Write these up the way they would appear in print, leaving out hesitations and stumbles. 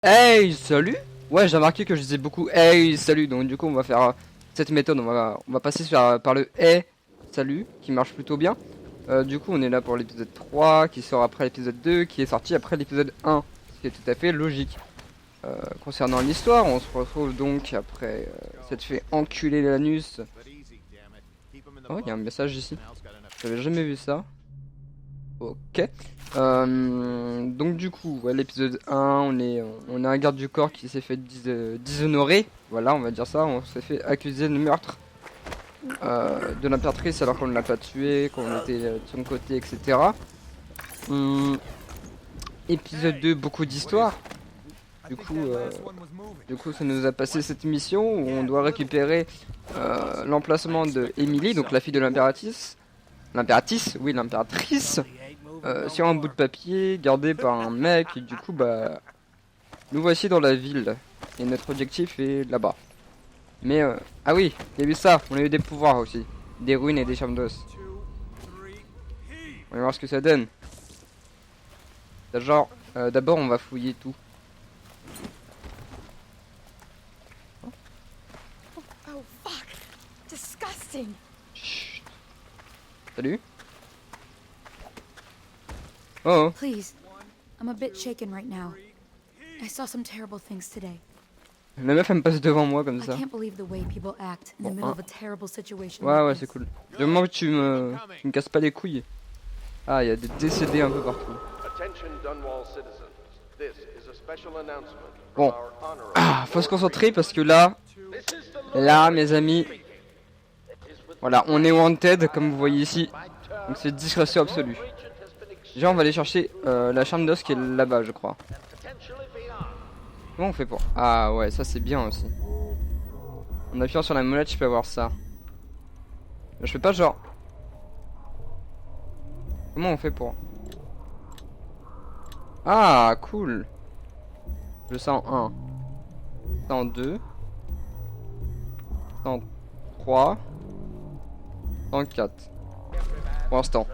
Hey, salut! Ouais, j'ai remarqué que je disais beaucoup hey, salut, donc du coup on va faire cette méthode, on va passer par le hey, salut, qui marche plutôt bien. Du coup on est là pour l'épisode 3, qui sort après l'épisode 2, qui est sorti après l'épisode 1, ce qui est tout à fait logique. Concernant l'histoire, on se retrouve donc après s'être fait enculer l'anus. Oh, il y a un message ici, j'avais jamais vu ça. Ok. Donc du coup, ouais, l'épisode 1, on a un garde du corps qui s'est fait déshonorer. Voilà, on va dire ça. On s'est fait accuser de meurtre de l'impératrice alors qu'on ne l'a pas tué, qu'on était de son côté, etc. Hum, Épisode 2, beaucoup d'histoire. Du coup, ça nous a passé cette mission où on doit récupérer l'emplacement de Emily, donc la fille de l'impératrice. L'impératrice, oui, l'impératrice. Sur un bout de papier gardé par un mec et du coup bah nous voici dans la ville et notre objectif est là-bas. Mais ah oui, il y a eu ça, on a eu des pouvoirs aussi, des ruines et des chambres d'os. On va voir ce que ça donne. Genre d'abord on va fouiller tout. Oh fuck! Disgusting! Chut. Salut. Oh, Please, I'm a bit shaken right now. I saw some terrible things today. la meuf elle me passe devant moi comme I ça. can't believe the way people act in the Bon, middle of a terrible situation ouais like c'est this. cool. Du moment que tu me casses pas les couilles. Ah, il y a des décédés un peu partout. Bon. Ah, faut se concentrer parce que là, mes amis, voilà, on est wanted comme vous voyez ici. Donc c'est discrétion absolue. Déjà, on va aller chercher la chambre d'os qui est là-bas, je crois. Comment on fait pour... Ah ouais, ça c'est bien aussi. En appuyant sur la molette, je peux avoir ça. Je peux pas genre... Comment on fait pour... Ah, cool. Je sens en 1. Ça en 2. Ça en 3. Ça en 4. Pour l'instant.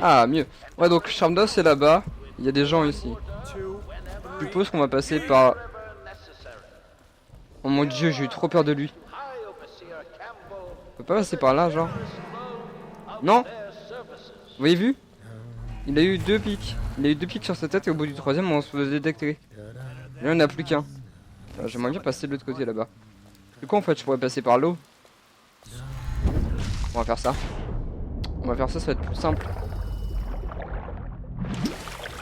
Ah, mieux. Ouais, donc chambre d'os c'est là-bas. Il y a des gens ici. Je suppose qu'on va passer par... Oh mon dieu, j'ai eu trop peur de lui. On peut pas passer par là, genre? Non? Vous avez vu? Il a eu 2 pics. Il a eu 2 pics sur sa tête et au bout du troisième, on se faisait détecter. Là, on n'a plus qu'un. J'aimerais bien passer de l'autre côté là-bas. Du coup, en fait, je pourrais passer par l'eau. On va faire ça. On va faire ça, ça va être plus simple.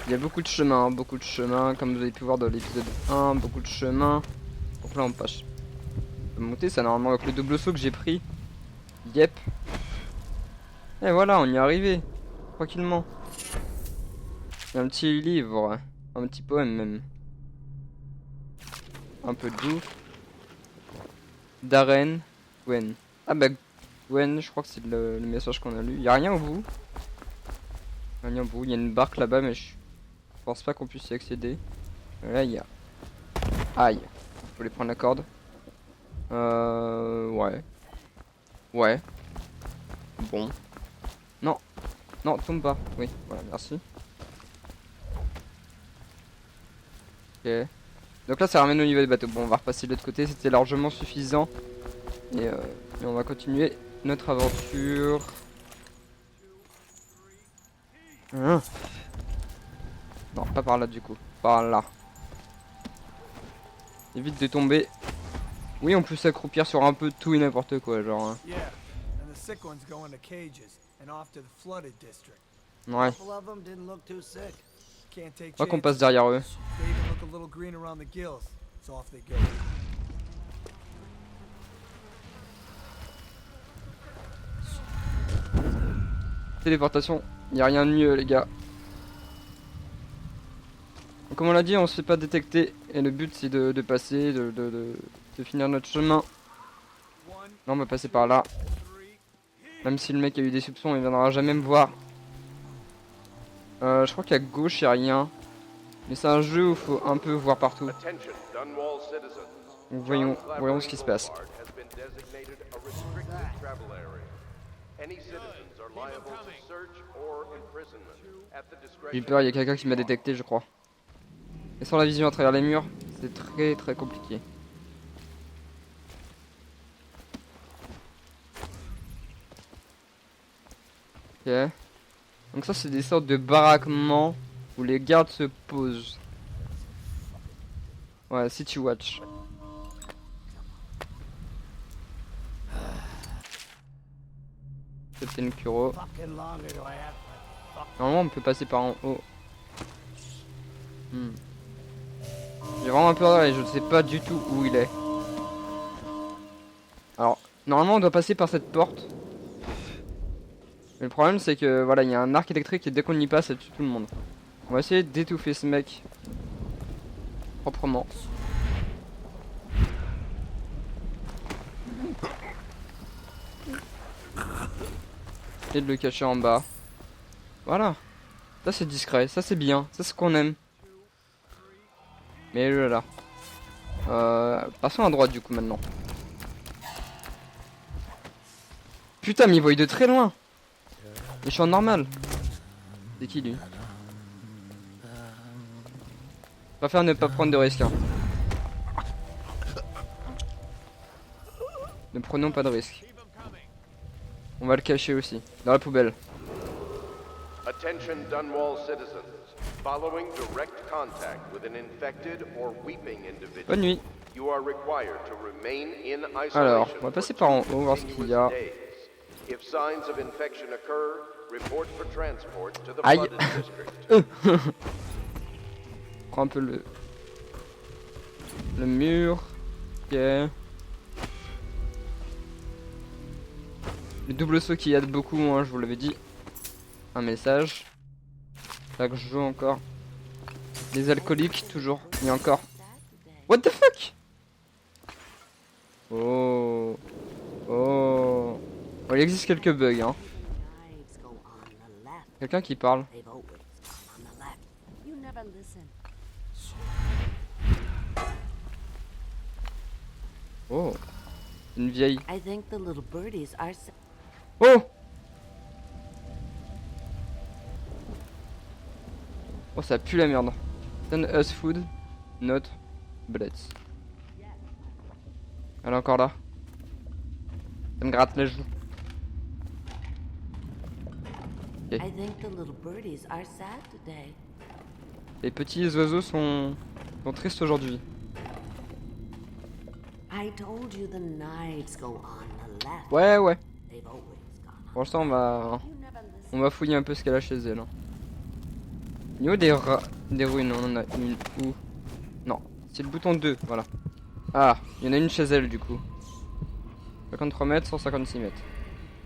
Il y a beaucoup de chemins, comme vous avez pu voir dans l'épisode 1, beaucoup de chemins. Donc là, on passe. On peut monter, ça normalement avec le double saut que j'ai pris. Yep. Et voilà, on y est arrivé. Tranquillement. Il y a un petit livre. Un petit poème même. Un peu de bouffe. Darren. Gwen. Ah bah Gwen, je crois que c'est le message qu'on a lu. Il y a rien au bout. Rien au bout. Il y a une barque là-bas, mais je pense pas qu'on puisse y accéder. Là, il y a... Aïe. Faut aller prendre la corde. Ouais. Ouais. Bon. Non. Non, tombe pas. Oui, voilà, merci. Ok. Donc là, ça ramène au niveau des bateaux. Bon, on va repasser de l'autre côté. C'était largement suffisant. Et on va continuer notre aventure. Hein? Non, pas par là du coup. Par là. Évite de tomber. Oui, on peut s'accroupir sur un peu tout et n'importe quoi, genre. Hein. Ouais. Je crois qu'on passe derrière eux. Téléportation, y a rien de mieux les gars. Donc, comme on l'a dit, on se fait pas détecter et le but c'est de passer, de finir notre chemin. Là on va passer par là. Même si le mec a eu des soupçons, il viendra jamais me voir. Je crois qu'à gauche y a rien. Mais c'est un jeu où il faut un peu voir partout. Donc voyons ce qui se passe. J'ai peur, il y a quelqu'un qui m'a détecté je crois. Et sans la vision à travers les murs, c'est très très compliqué. Ok. Donc ça c'est des sortes de baraquements où les gardes se posent. Ouais, City Watch. C'était une Kuro. Normalement on peut passer par en haut. J'ai vraiment peur et je ne sais pas du tout où il est. Alors, normalement on doit passer par cette porte. Mais le problème c'est que voilà, il y a un arc électrique et dès qu'on y passe, ça tue tout le monde. On va essayer d'étouffer ce mec proprement. Et de le cacher en bas. Voilà. Ça c'est discret, ça c'est bien, ça c'est ce qu'on aime. Mais là. Passons à droite du coup maintenant. Putain mais il voit de très loin. Et je suis en normal. C'est qui lui? Je préfère ne pas prendre de risques. Hein. Ne prenons pas de risques. On va le cacher aussi, dans la poubelle. Attention Dunwall citizens. Following direct contact with an infected or weeping individual, Bonne nuit. you are required to remain in isolation. Alors, on va passer par en haut, voir ce qu'il y a. If signs of infection occur, report for transport to the Aïe. flooded district. Prends un peu le mur. Ok. Le double saut qui aide beaucoup, hein, je vous l'avais dit. Un message. Là que je joue encore. Les alcooliques, toujours. Il y a encore. What the fuck? Oh. Oh. Oh, il existe quelques bugs, hein. Quelqu'un qui parle. Oh. Une vieille. Oh. Oh, ça pue la merde. Send us food, not bullets. Elle est encore là. Ça me gratte les joues. Okay. Les petits oiseaux sont tristes aujourd'hui. Ouais, ouais. Pour l'instant, on va fouiller un peu ce qu'elle a chez elle. Hein. Au niveau des ruines, on en a une où? Non, c'est le bouton 2, voilà. Ah, il y en a une chez elle du coup. 53 mètres, 156 mètres.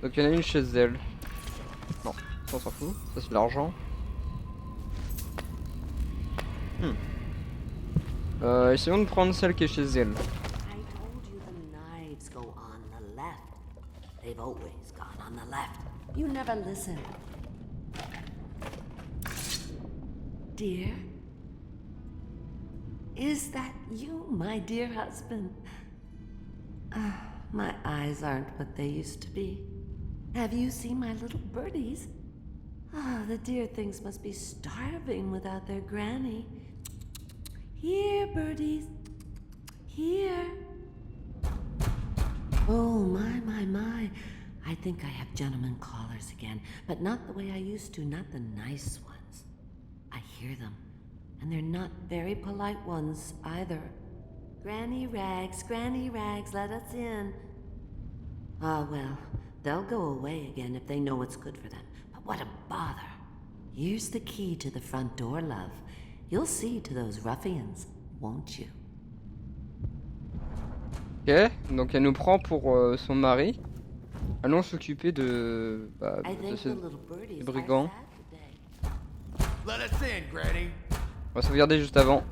Donc il y en a une chez elle. Non, ça on s'en fout, ça c'est de l'argent. Essayons de prendre celle qui est chez elle. Dear, is that you, my dear husband? My eyes aren't what they used to be. Have you seen my little birdies? The dear things must be starving without their granny. Here, birdies. Here. Oh, my. I think I have gentlemen callers again, but not the way I used to, not the nice ones. I hear them, and they're not very polite ones either. Granny Rags, let us in. Ah, well, they'll go away again if they know what's good for them. But what a bother. Here's the key to the front door, love. You'll see to those ruffians, won't you? Ok, donc elle nous prend pour son mari. Allons s'occuper de ces brigands. Let us in, Granny. On va sauvegarder juste avant.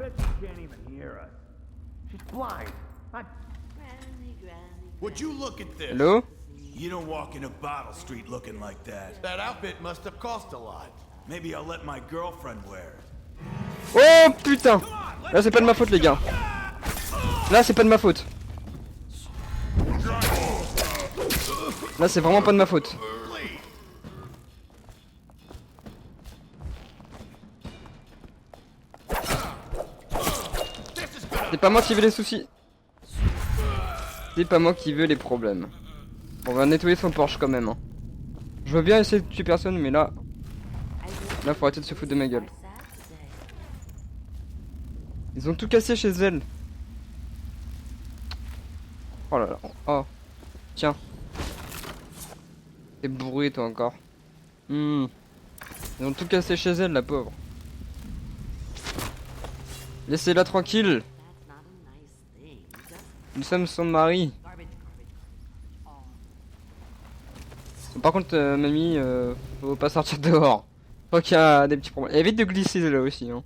Would you look at this? Hello? You don't walk into Bottle Street looking like that. That outfit must have cost a lot. Maybe I'll let my girlfriend wear it. Oh putain! Là c'est pas de ma faute les gars. Là c'est pas de ma faute. Là c'est vraiment pas de ma faute. pas moi qui veux les soucis. C'est pas moi qui veux les problèmes. On va nettoyer son Porsche quand même. Hein. Je veux bien essayer de tuer personne, mais là... Là, faut arrêter de se foutre de ma gueule. Ils ont tout cassé chez elle. Oh là là. Oh. Tiens. T'es bourré toi encore. Ils ont tout cassé chez elle, la pauvre. Laissez-la tranquille. Nous sommes son mari. Par contre, mamie, faut pas sortir dehors. Je crois qu'il y a des petits problèmes. Évite de glisser là aussi. Hein.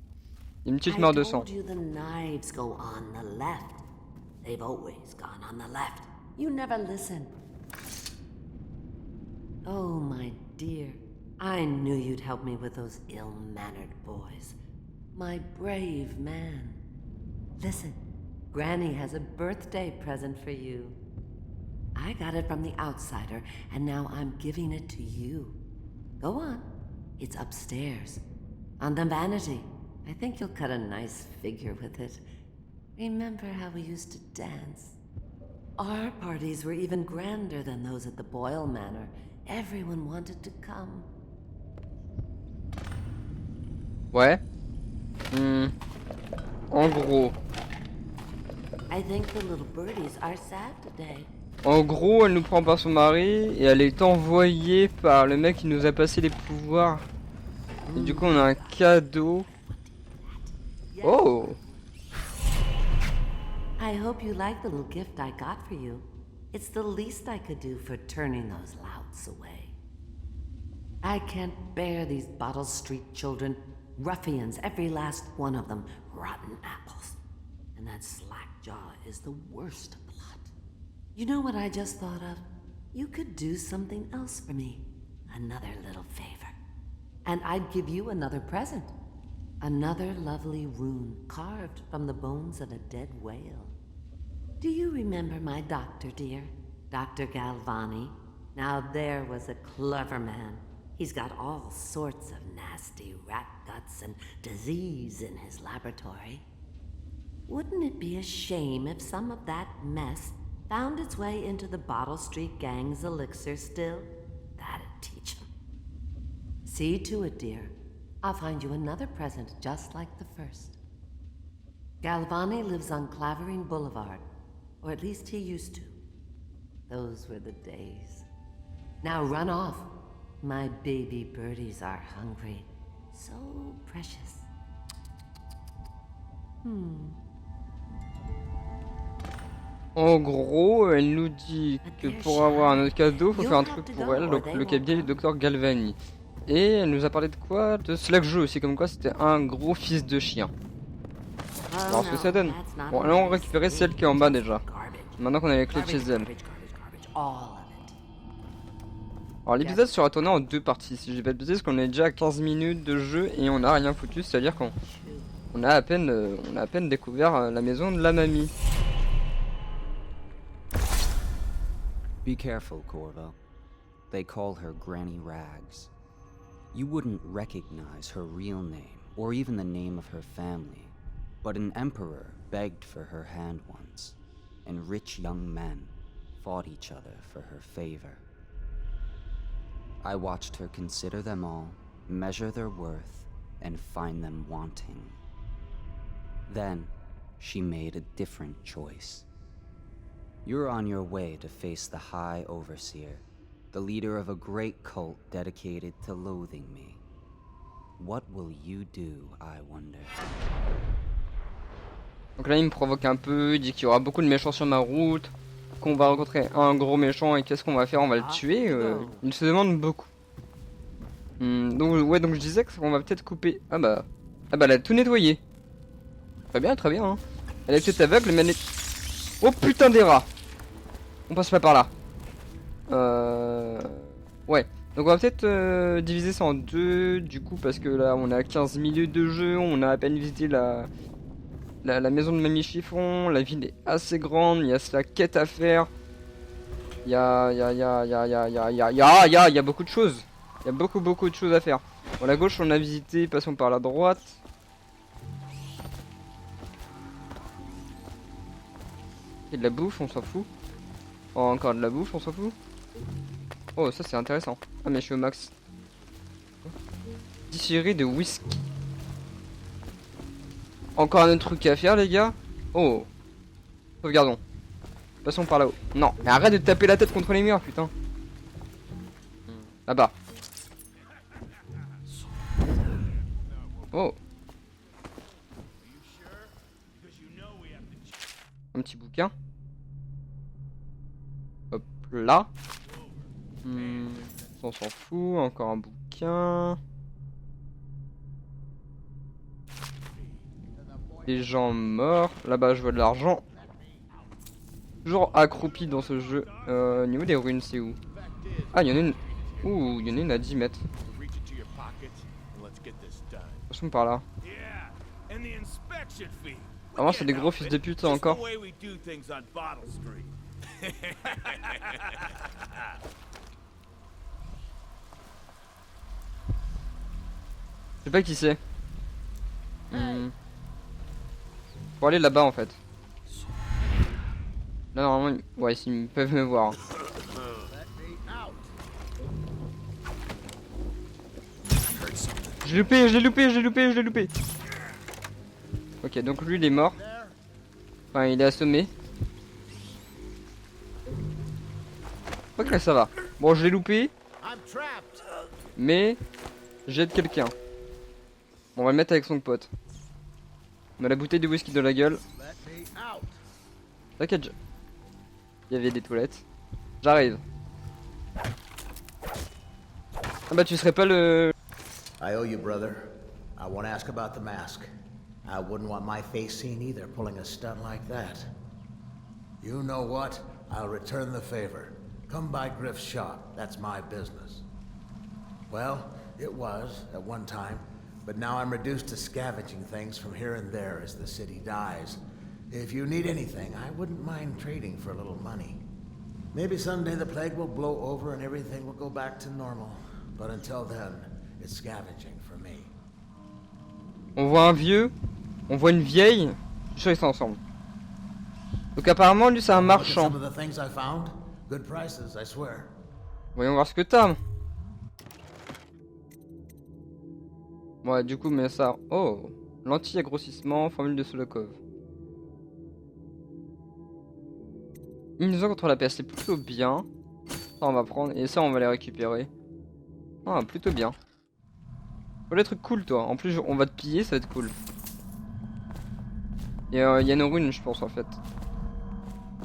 Il y a une petite mare de sang. They've always gone on the left. You never listen. Oh, my dear. I knew you'd help me with those ill-mannered boys. My brave man. Listen, Granny has a birthday present for you. I got it from the outsider, and now I'm giving it to you. Go on. It's upstairs. On the vanity. I think you'll cut a nice figure with it. Remember how we used to dance? Our parties were even grander than those at the Boyle Manor. Everyone wanted to come. Ouais. En gros. I think the little birdies are sad today. En gros, elle nous prend par son mari et elle est envoyée par le mec qui nous a passé les pouvoirs. Et du coup, on a un cadeau. Oh! I hope you like the little gift I got for you. It's the least I could do for turning those louts away. I can't bear these Bottle Street children. Ruffians, every last one of them. Rotten apples. And that Slackjaw is the worst lot. You know what I just thought of? You could do something else for me. Another little favor. And I'd give you another present. Another lovely rune carved from the bones of a dead whale. Do you remember my doctor, dear? Dr. Galvani? Now there was a clever man. He's got all sorts of nasty rat guts and disease in his laboratory. Wouldn't it be a shame if some of that mess found its way into the Bottle Street Gang's elixir still? That'd teach him. See to it, dear. I'll find you another present just like the first. Galvani lives on Clavering Boulevard, or at least he used to. Those were the days. Now run off. My baby birdies are hungry. So precious. En gros, elle nous dit que pour avoir un autre cadeau, faut faire un truc pour elle, donc le cabinet du docteur Galvani. Et elle nous a parlé de quoi? De Slackjaw aussi, comme quoi c'était un gros fils de chien. On va voir ce que ça donne. Bon, là on récupérait celle qui est en bas déjà. Maintenant qu'on a les clés de chez elle. Alors l'épisode sera tourné en deux parties, si j'ai pas de bêtises, parce qu'on est déjà à 15 minutes de jeu et on a rien foutu, c'est-à-dire qu'on a à peine découvert la maison de la mamie. Be careful, Corvo. They call her Granny Rags. You wouldn't recognize her real name, or even the name of her family. But an emperor begged for her hand once, and rich young men fought each other for her favor. I watched her consider them all, measure their worth, and find them wanting. Then, she made a different choice. You're on your way to face the High Overseer, the leader of a great cult dedicated to loathing me. What will you do, I wonder? Donc là il me provoque un peu, il dit qu'il y aura beaucoup de méchants sur ma route, qu'on va rencontrer un gros méchant et qu'est-ce qu'on va faire? On va le tuer. Il se demande beaucoup. Donc ouais, donc je disais qu'on va peut-être couper. Ah bah elle a tout nettoyé. Très bien, hein. Elle est peut-être aveugle mais elle est... Oh putain des rats. On passe pas par là. Ouais. Donc on va peut-être diviser ça en deux du coup parce que là on a 15 minutes de jeu, on a à peine visité la maison de Mamie Chiffon, la ville est assez grande, il y a la quête à faire. Il y a beaucoup de choses. Il y a beaucoup de choses à faire. Bon, la gauche on a visité, passons par la droite. Et de la bouffe, on s'en fout. Oh, encore de la bouffe, on s'en fout. Oh, ça c'est intéressant. Ah, mais je suis au max. Distillerie de whisky. Encore un autre truc à faire, les gars. Oh. Sauvegardons. Passons par là-haut. Non, mais arrête de te taper la tête contre les murs, putain. Là-bas. Oh. Un petit bouquin. Hop là. On s'en fout. Encore un bouquin. Des gens morts. Là-bas, je vois de l'argent. Toujours accroupi dans ce jeu. Au niveau des ruines, c'est où? Ah, il y en a une. Ouh, il y en a une à 10 mètres. Passons par là. Vraiment, c'est des gros fils de pute, ça, encore. Je sais pas qui c'est. Faut aller là-bas, en fait. Là, normalement, ouais, ils peuvent me voir. Je l'ai loupé, je l'ai loupé, je l'ai loupé, je l'ai loupé. Ok, donc lui, il est mort. Enfin, il est assommé. Ok, ça va. Bon, je l'ai loupé. Mais j'aide quelqu'un. Bon, on va le mettre avec son pote. On a la bouteille de whisky dans la gueule. T'inquiète. Il y avait des toilettes. J'arrive. Ah bah tu serais pas le... I owe you, brother. I want to ask about the mask. I wouldn't want my face seen either, pulling a stunt like that. You know what? I'll return the favor. Come by Griff's shop. That's my business. Well, it was at one time, but now I'm reduced to scavenging things from here and there as the city dies. If you need anything, I wouldn't mind trading for a little money. Maybe someday the plague will blow over and everything will go back to normal. But until then, it's scavenging for me. On voit un vieux, on voit une vieille. Je suis sûr qu'ils sont ensemble. Donc apparemment lui c'est un marchand. Some of the things I found, good prices, I swear. Voyons voir ce que t'as. Ouais, du coup, mais ça. Oh, l'anti-aggrossissement, formule de Solokov. Immunisant contre la peste, c'est plutôt bien. Ça, on va prendre. Et ça, on va les récupérer. Ah, plutôt bien. Voilà, des trucs cool, toi. En plus, on va te piller, ça va être cool. Et il y a une rune, je pense, en fait.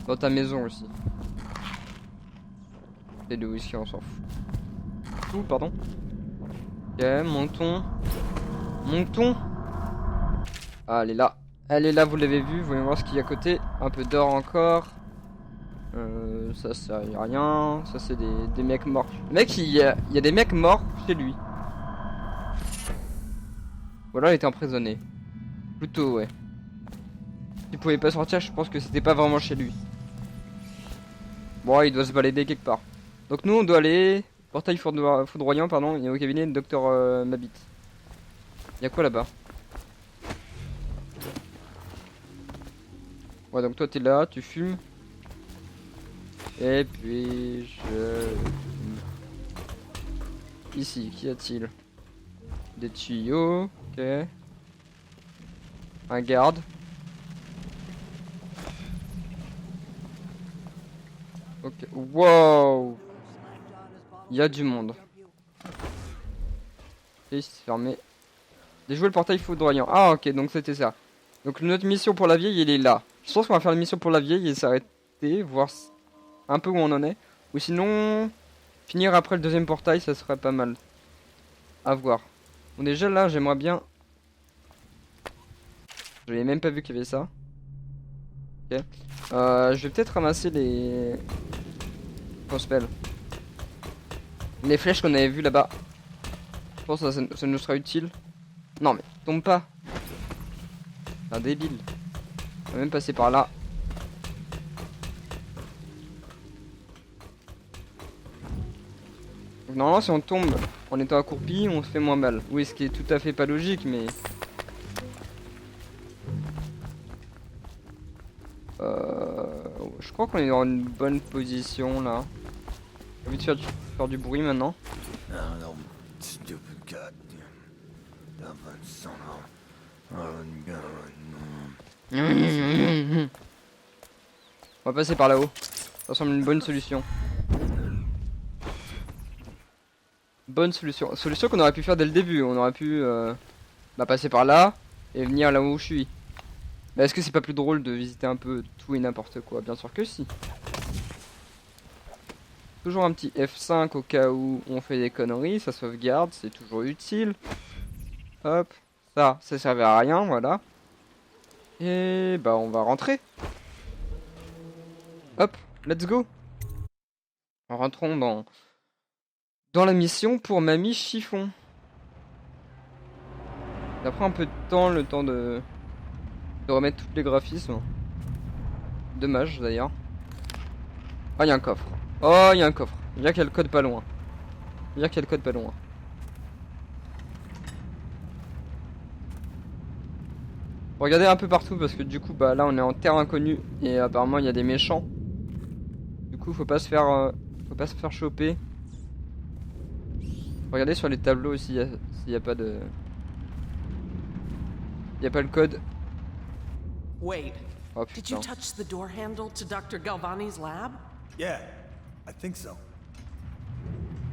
Dans ta maison aussi. Et le whisky, on s'en fout. Ouh, pardon. Ok, montons. Montons. Ah, elle est là. Elle est là, vous l'avez vu. Voyons voir ce qu'il y a à côté. Un peu d'or encore. Ça sert à rien. Ça, c'est des mecs morts. Le mec, il y a des mecs morts chez lui. Ou alors il était emprisonné. Plutôt, ouais. Il pouvait pas sortir, je pense que c'était pas vraiment chez lui. Bon, il doit se balader quelque part. Donc nous, on doit aller... Portail foudroyant, pardon, il est au cabinet de Dr Mabit. Y'a quoi là-bas? Ouais, donc toi t'es là, tu fumes. Et puis je... Ici, qu'y a-t-il? Des tuyaux, ok. Un garde. Ok, wow. Il y a du monde. Ok, c'est fermé. Déjouer le portail foudroyant. Ah ok, donc c'était ça. Donc notre mission pour la vieille, elle est là. Je pense qu'on va faire la mission pour la vieille et s'arrêter, voir un peu où on en est. Ou sinon, finir après le deuxième portail, ça serait pas mal. À voir. Bon déjà là, j'aimerais bien... J'avais même pas vu qu'il y avait ça. Ok. Je vais peut-être ramasser les... Prospel. Les flèches qu'on avait vues là-bas. Je pense que ça nous sera utile. Non mais, tombe pas. Un débile. On va même passer par là. Donc, normalement si on tombe en étant accroupi, on se fait moins mal. Oui, ce qui est tout à fait pas logique, mais... crois qu'on est dans une bonne position là. J'ai envie de faire du bruit maintenant. On va passer par là-haut. Ça semble une bonne solution. Bonne solution. Solution qu'on aurait pu faire dès le début. On aurait pu passer par là et venir là où je suis. Mais est-ce que c'est pas plus drôle de visiter un peu tout et n'importe quoi? Bien sûr que si. Toujours un petit F5 au cas où on fait des conneries. Ça sauvegarde, c'est toujours utile. Hop. Ça servait à rien, voilà. Et bah on va rentrer. Hop, let's go. Rentrons dans la mission pour Mamie Chiffon. Ça prend un peu de temps, le temps de remettre tous les graphismes. Dommage d'ailleurs. Ah, il y a un coffre. Oh, il y a un coffre. Il y a quel code pas loin. Il y a quel code pas loin. Regardez un peu partout parce que du coup bah là on est en terre inconnue et apparemment il y a des méchants. Du coup faut pas se faire choper. Regardez sur les tableaux aussi s'il y a pas de... Il y a pas le code. Wait. Oh Did you putain. touch the door handle to Dr. Galvani's lab? Yeah, I think so.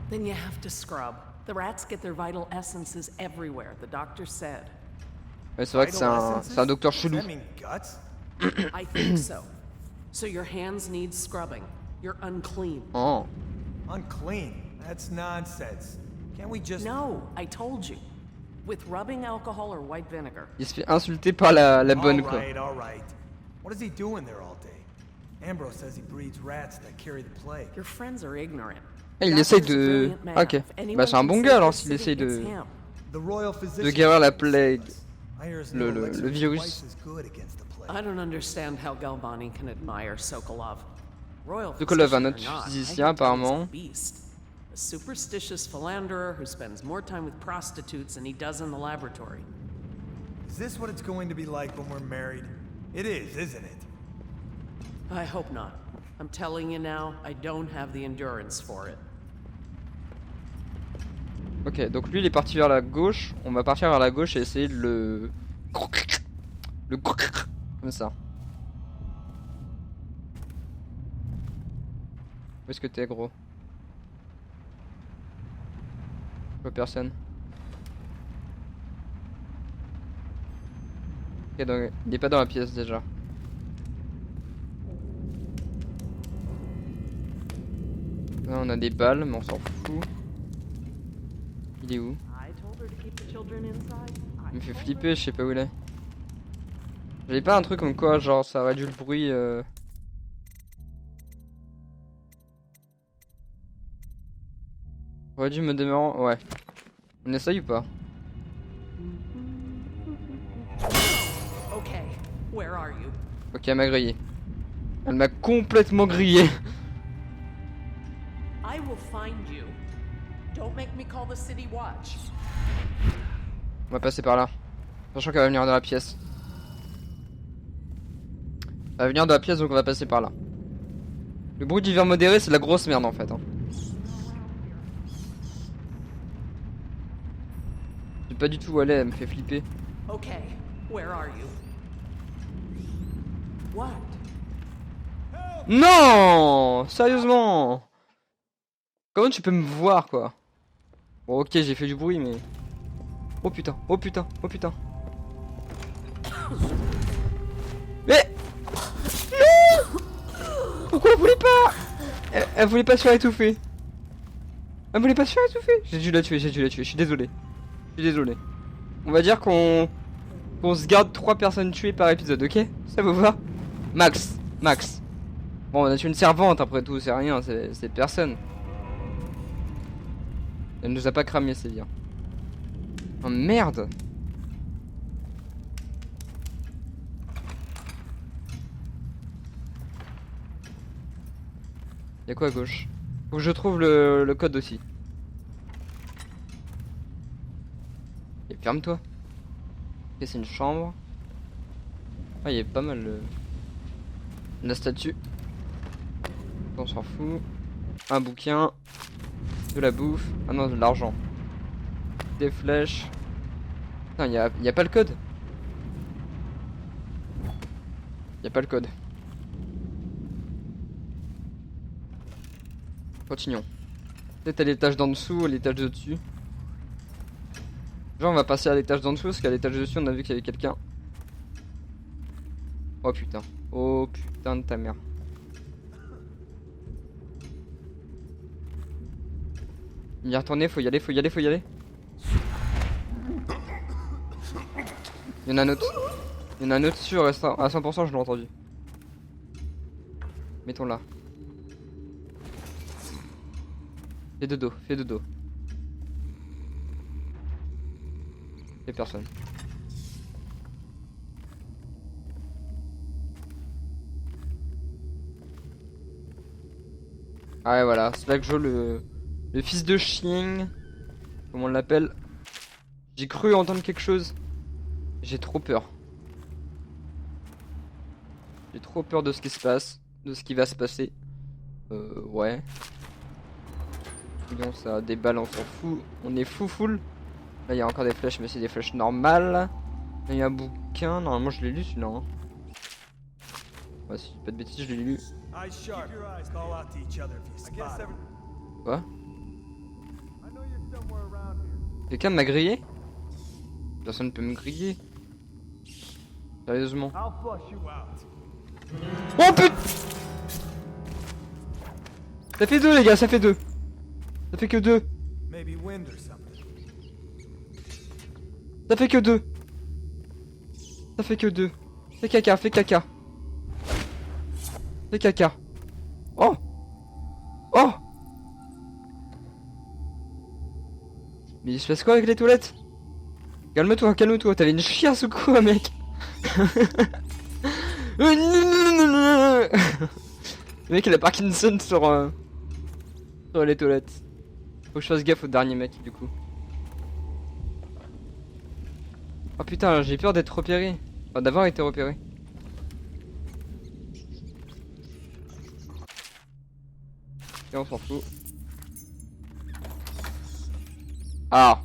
Then you have to scrub. The rats get their vital essences everywhere, the doctor said. Ouais, c'est vrai que c'est un docteur chelou. Does that mean guts? I think so. So your hands need scrubbing. You're unclean. Oh. Unclean. That's nonsense. Can't we just... No, I told you. With rubbing alcohol or white vinegar. Il se fait insulter par la bonne quoi. All right. What is he doing there all day? Ambrose says he breeds rats that carry the plague. Your friends are ignorant. Eh, il essaye de... Ah, ok. Bah c'est un bon gars alors s'il essaye de guérir la plague. Le virus. I don't understand how Galvani can admire Sokolov. Royal Sokolov, un physician autre or not, physicien I can tell he's apparemment. a beast. A superstitious philanderer who spends more time with prostitutes than he does in the laboratory. Is this what it's going to be like when we're married? It is, isn't it? I hope not. I'm telling you now, I don't have the endurance for it. Ok, donc lui il est parti vers la gauche. On va partir vers la gauche et essayer de le... Comme ça. Où est-ce que t'es gros? Je vois personne. Ok, donc il est pas dans la pièce déjà. Là on a des balles mais on s'en fout. Il est où? Il me fait flipper, je sais pas où il est. J'avais pas un truc comme quoi genre ça réduit le bruit Aurait dû me démarrer. Ouais. On essaye ou pas? Okay, where are you? Ok, elle m'a grillé. Elle m'a complètement grillé. I will find you. Don't make me call the city watch. On va passer par là. Sachant qu'elle va venir dans la pièce. Elle va venir dans la pièce donc on va passer par là. Le bruit d'hiver modéré c'est de la grosse merde en fait. Hein. Je sais pas du tout où elle est, elle me fait flipper. Okay, where are you? What? Non! Sérieusement! Comment tu peux me voir quoi? Bon ok j'ai fait du bruit mais... Oh putain, oh putain, oh putain. Mais... Non! Pourquoi elle voulait pas? Elle voulait pas se faire étouffer. Elle voulait pas se faire étouffer. J'ai dû la tuer, je suis désolé. Je suis désolé. On va dire qu'on se garde 3 personnes tuées par épisode, ok? Ça vous va? Max. Bon, on a tué une servante après tout, c'est rien, c'est personne. Elle nous a pas cramé, c'est bien. Oh merde! Y'a quoi à gauche? Faut que je trouve le code aussi. Et ferme-toi. Ok, c'est une chambre. Ah, il y a pas mal la statue. on s'en fout. Un bouquin. De la bouffe. Ah non, de l'argent. Des flèches. Putain, y a pas le code. Y a pas le code. Continuons. Peut-être à l'étage d'en dessous ou à l'étage de dessus. Genre on va passer à l'étage d'en dessous parce qu'à l'étage de dessus on a vu qu'il y avait quelqu'un. Oh putain. Oh putain de ta mère. Il y retourner, faut y aller, faut y aller, faut y aller. Il y en a un autre. Il y en a un autre sûr à 100%, je l'ai entendu. Mettons là. Fais de dos, fais de dos. Y'a personne. Ah ouais voilà, c'est là que je joue le fils de chien. Comme on l'appelle. J'ai cru entendre quelque chose. J'ai trop peur. J'ai trop peur de ce qui se passe. De ce qui va se passer. Ouais. Fouillons ça, des balles on s'en fout. On est full. Là il y a encore des flèches mais c'est des flèches normales. Là il y a un bouquin, normalement je l'ai lu celui-là hein. Ouais si pas de bêtises je l'ai lu. Quoi? Quelqu'un m'a grillé? Personne ne peut me griller. Sérieusement. Oh putain! Ça fait 2 les gars, ça fait 2. Ça fait que 2. Ça fait que 2. Ça fait que 2. Fais caca, fais caca. Fais caca. Oh! Oh! Mais il se passe quoi avec les toilettes? Calme-toi, calme-toi, t'avais une chiasse ou quoi mec? Le mec il a Parkinson sur les toilettes. Faut que je fasse gaffe au dernier mec du coup. Oh putain j'ai peur d'être repéré. Enfin d'avoir été repéré. Et on s'en fout. Ah.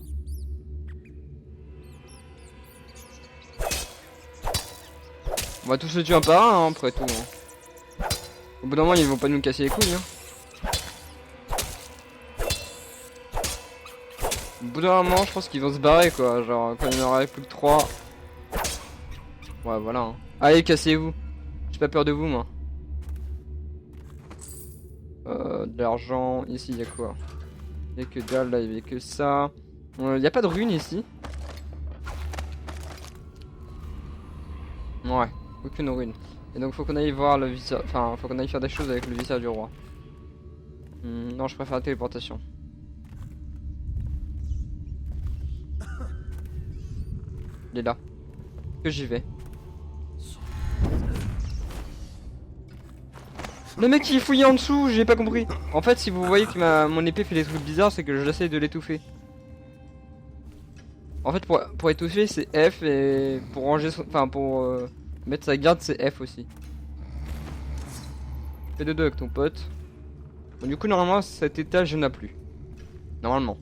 On va tous se tuer un par un hein, après tout hein. Au bout d'un moment ils vont pas nous casser les couilles hein. Au bout d'un moment je pense qu'ils vont se barrer quoi. Genre quand il n'y en aura plus que 3. Ouais voilà hein. Allez cassez-vous. J'ai pas peur de vous moi. De l'argent. Ici il y a quoi? Il y a que dalle là, il y avait que ça. Il y a pas de rune ici. Ouais, aucune rune. Et donc faut qu'on aille voir le visage. Enfin faut qu'on aille faire des choses avec le visage du roi. Non je préfère la téléportation. Il est là. Que j'y vais. Le mec il fouillait en dessous, j'ai pas compris. En fait si vous voyez que mon épée fait des trucs bizarres c'est que j'essaie de l'étouffer. En fait pour étouffer c'est F et pour ranger son... Enfin pour mettre sa garde c'est F aussi. Fais de deux avec ton pote. Bon, du coup normalement cet étage il n'y en a plus. Normalement.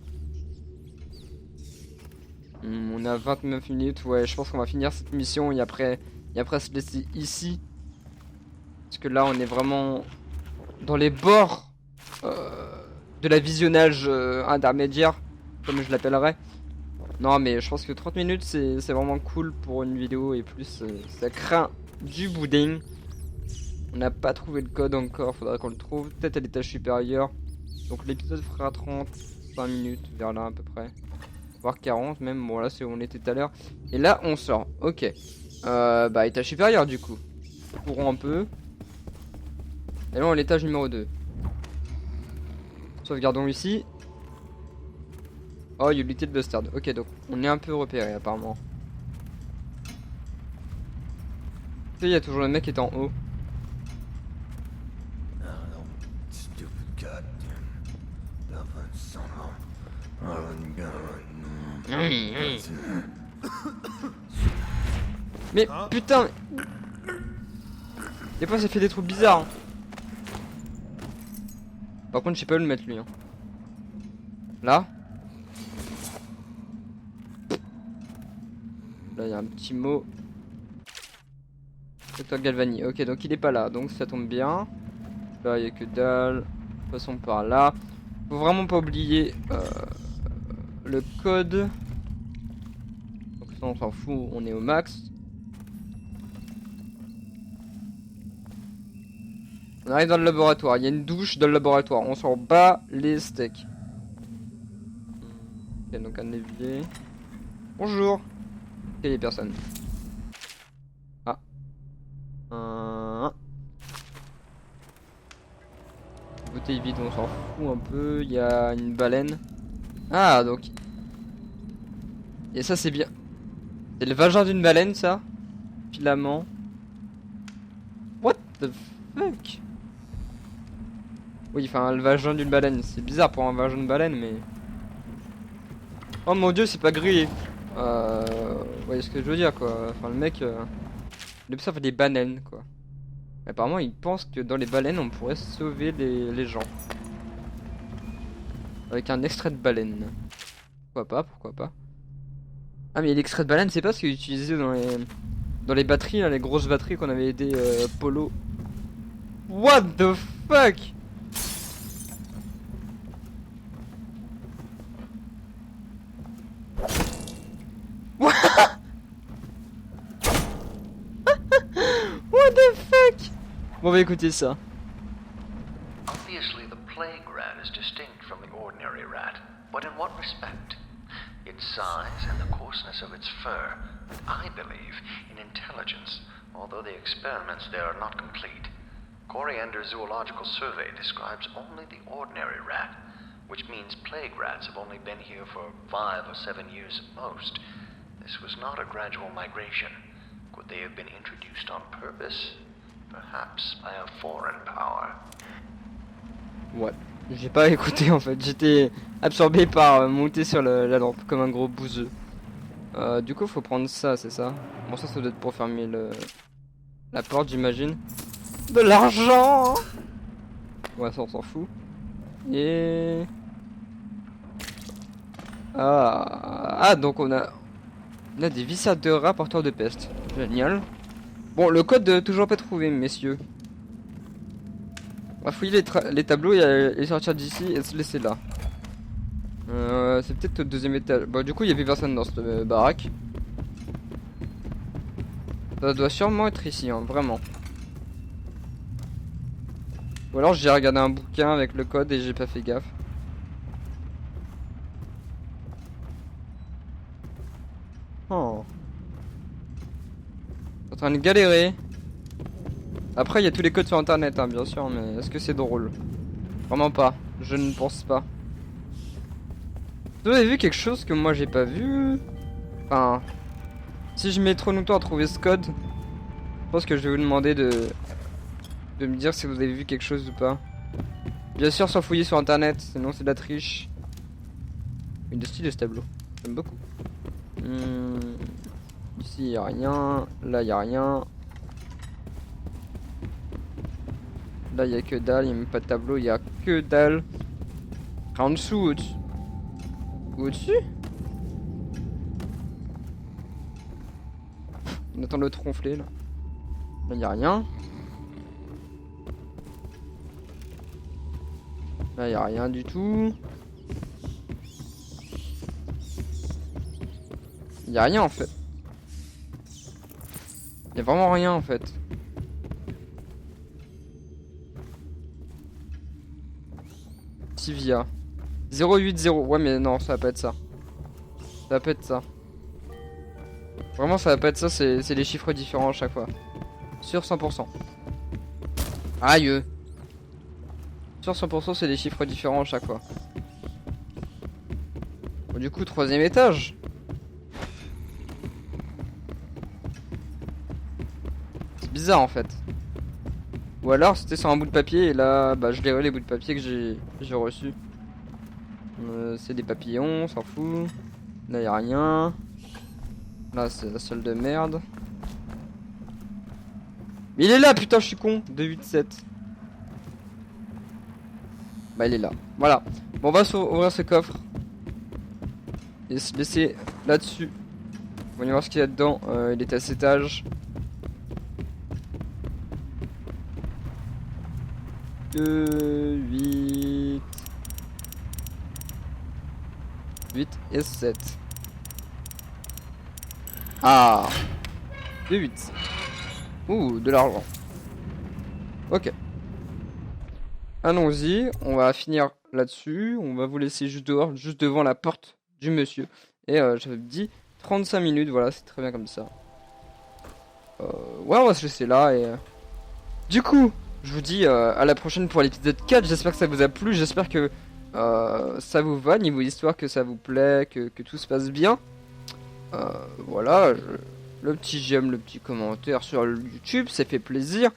On a 29 minutes, ouais je pense qu'on va finir cette mission et après se laisser ici. Parce que là on est vraiment dans les bords de la visionnage intermédiaire, comme je l'appellerais. Non mais je pense que 30 minutes c'est vraiment cool pour une vidéo et plus ça craint du boudin. On n'a pas trouvé le code encore, faudra qu'on le trouve, peut-être à l'étage supérieur. Donc l'épisode fera 35 minutes vers là à peu près. Voire 40 même, bon là c'est où on était tout à l'heure. Et là on sort, ok. Bah étage supérieur du coup. Courons un peu. Et là on est à l'étage numéro 2. Sauvegardons ici. Oh you little bastard. Ok donc on est un peu repéré apparemment. Tu sais il y a toujours le mec qui est en haut. Mais putain. Des fois ça fait des trucs bizarres. Par contre, je sais pas où le mettre lui. Hein. Là. Là, il y a un petit mot. Docteur Galvani. Ok, donc il est pas là. Donc ça tombe bien. Là, il y a que dalle. Passons par là. Faut vraiment pas oublier le code. Donc ça, on s'en fout. On est au max. On arrive dans le laboratoire. Il y a une douche dans le laboratoire. On s'en bat les steaks. Ok, donc un évier. Bonjour. Il y a personne. Ah. Bouteille vide, on s'en fout un peu. Il y a une baleine. Ah, donc. Et ça, c'est bien. C'est le vagin d'une baleine, ça. Filament. What the fuck? Oui, enfin, le vagin d'une baleine. C'est bizarre pour un vagin de baleine, mais. Oh mon dieu, c'est pas grillé. Vous voyez ce que je veux dire, quoi. Enfin, le mec. Il observe des baleines, quoi. Apparemment, il pense que dans les baleines, on pourrait sauver les gens. Avec un extrait de baleine. Pourquoi pas, pourquoi pas. Ah, mais l'extrait de baleine, c'est pas ce qu'il utilisait dans les batteries, là, les grosses batteries qu'on avait aidé Polo. What the fuck? What the fuck? Bon, bah écoutez ça. Obviously, the plague rat is distinct from the ordinary rat, but in what respect? Its size and the coarseness of its fur, and I believe in intelligence, although the experiments there are not complete. Coriander Zoological Survey describes only the ordinary rat, which means plague rats have only been here for 5 or 7 years at most. This was not a gradual migration. Could they have been introduced on purpose? Perhaps by a foreign power. Ouais, j'ai pas écouté en fait, j'étais absorbé par monter sur la lampe comme un gros bouseux. Du coup, faut prendre ça, c'est ça? Bon, ça doit être pour fermer la porte, j'imagine. De l'argent! Ouais, ça on s'en fout. Et... Ah, donc on a des vissades de rats porteurs de peste. Génial. Bon, le code toujours pas trouvé, messieurs. On va fouiller les tableaux et sortir d'ici et se laisser là. C'est peut-être au deuxième étage. Bon, du coup, il y avait personne dans cette baraque. Ça doit sûrement être ici, hein, vraiment. Ou alors j'ai regardé un bouquin avec le code et j'ai pas fait gaffe. Oh. En train de galérer. Après il y a tous les codes sur internet hein, bien sûr, mais est-ce que c'est drôle? Vraiment pas, je ne pense pas. Vous avez vu quelque chose que moi j'ai pas vu? Enfin, si je mets trop longtemps à trouver ce code, je pense que je vais vous demander de me dire si vous avez vu quelque chose ou pas. Bien sûr sans fouiller sur internet, sinon c'est de la triche. Une de style de ce tableau, j'aime beaucoup. Ici y a rien, là y a rien. Là y a que dalle, y a même pas de tableau, y a que dalle. En dessous, au-dessus. Au-dessus? On attend le tronfler là. Là y a rien. Là y a rien du tout. Y a rien en fait. Y a vraiment rien en fait. Tivia 080. Ouais mais non, ça va pas être ça. Ça va pas être ça. Vraiment ça va pas être ça, c'est les chiffres différents à chaque fois. Sur 100%. Aïe. Sur 100% c'est des chiffres différents à chaque fois. Bon, du coup 3ème étage. C'est bizarre en fait. Ou alors c'était sur un bout de papier et là bah je lirai les bouts de papier que j'ai reçus. C'est des papillons, on s'en fout. Là y a rien. Là c'est la salle de merde. Mais il est là putain, je suis con. 287. Bah il est là. Voilà. Bon, on va ouvrir ce coffre. Et se laisser là-dessus. Voyons voir ce qu'il y a dedans. Il est à cet étage. 2, 8... 8 et 7. Ah, 2, 8. Ouh, de l'argent. Ok. Allons-y, on va finir là-dessus. On va vous laisser juste dehors, juste devant la porte du monsieur. Et j'avais dit 35 minutes, voilà, c'est très bien comme ça. Ouais, on va se laisser là et... Du coup, je vous dis à la prochaine pour l'épisode 4. J'espère que ça vous a plu, j'espère que ça vous va, niveau histoire, que ça vous plaît, que tout se passe bien. Voilà, le petit j'aime, le petit commentaire sur YouTube, ça fait plaisir.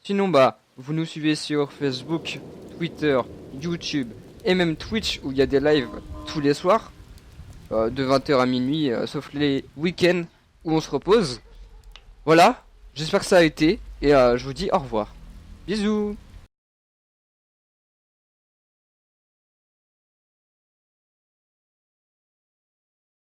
Sinon, bah, vous nous suivez sur Facebook, Twitter, YouTube et même Twitch où il y a des lives tous les soirs, de 20h à minuit, sauf les week-ends où on se repose. Voilà, j'espère que ça a été et je vous dis au revoir. Bisous.